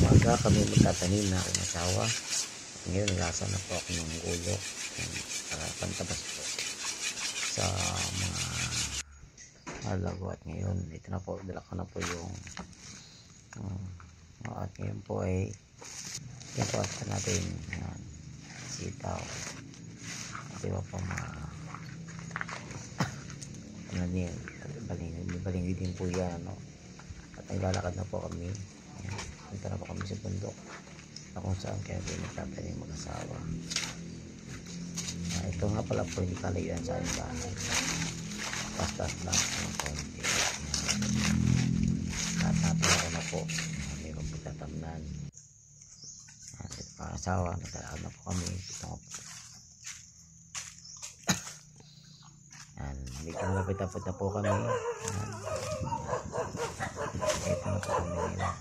umaga kami magtatanim na aking asawa. Ngayon nilasa na po ako ng gulok para pantabas po sa mga halago. At ngayon ito na po, dala ko na po yung at ngayon po ay yapuat pa natin yan, sitaw. Di ba po ano din, balingid din po yan, no? At naglalakad na po kami. Ayan, punta na po kami sa bundok na kung saan kaya pinagtatanim mag-asawa. Ito nga pala po hindi kalayuan sa aking bahay, pastas lang ng konti. At natin ko na po mayroon po tatamnan. Ito mga asawa, naglalakad na po kami. Ito nga po, medyo malapit-lapit na po kami. Ito na po kami ngayon.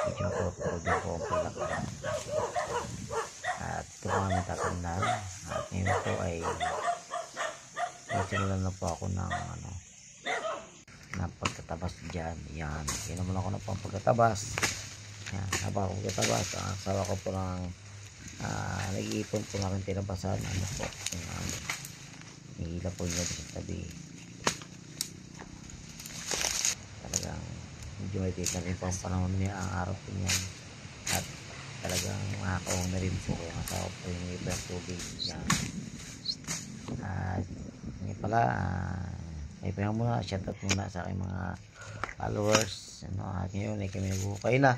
Medyo makapapuro din po ang palakad. At ito po kami tatamnan. At ngayon po ay nagsimulan na po ako ng pagtatabas dyan. Yan, naman ako na po ang pagtatabas. Yan, habang ako pagtatabas, ang asawa ko po ng nag-iipon po ng aking tinabasan. Ano po, hihila po niya sa tabi. Talagang medyo may titan rin po ang panahon niya, ang araw po niya. At talagang makakawang na rin po kung asawa po yung ibang tubig. Yan. At ngayon pala, may pahang muna, shoutout muna sa aking mga followers. At ngayon ay kami naghukay na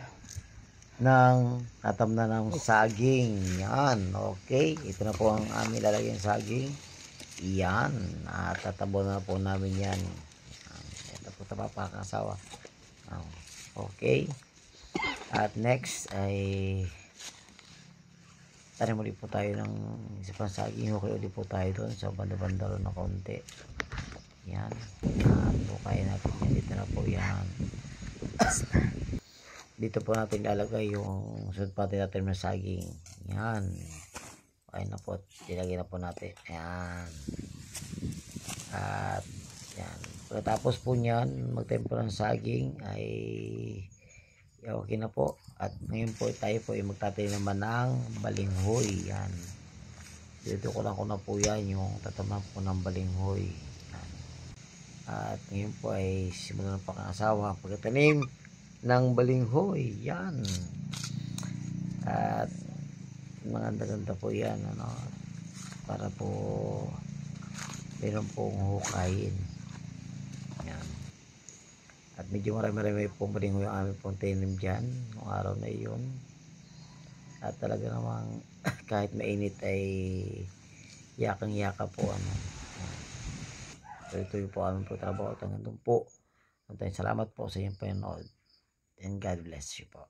ng natam na ng saging. Yan, okay. Ito na po ang aming lalagyan saging. Yan, tatabo na po namin yan. Ito po ito papakasawa. Okay. At next ay tanim ulit po tayo ng isa pang saging. Okay ulit po tayo doon sa banda-banda na konti. Yan. Bukay natin yan. Dito na po yan. Dito po natin lalagay yung sunod pa natin ng saging. Yan. Okay na po, ilagay na po natin. Ayan. At yan. Pagkatapos po nyan, magtempo ng saging ay okay na po. At ngayon po tayo po ay magtatanim naman ng balinghoy. Yan. Dito ko na po yan, yung tataman po ng balinghoy. Yan. At ngayon po ay simulan ng pang-asawa pagkatanim ng balinghoy. Yan. At maganda-ganda po yan, para po meron pong hukayin. Yan. At medyo marami-rami pong balinghoy yung aming pong tinim dyan noong araw na iyon. At talaga namang kahit mainit ay yakang-yaka po. So ito yung po aming po trabaho. Hanggang doon po. Salamat po sa inyong panonood. And God bless you po.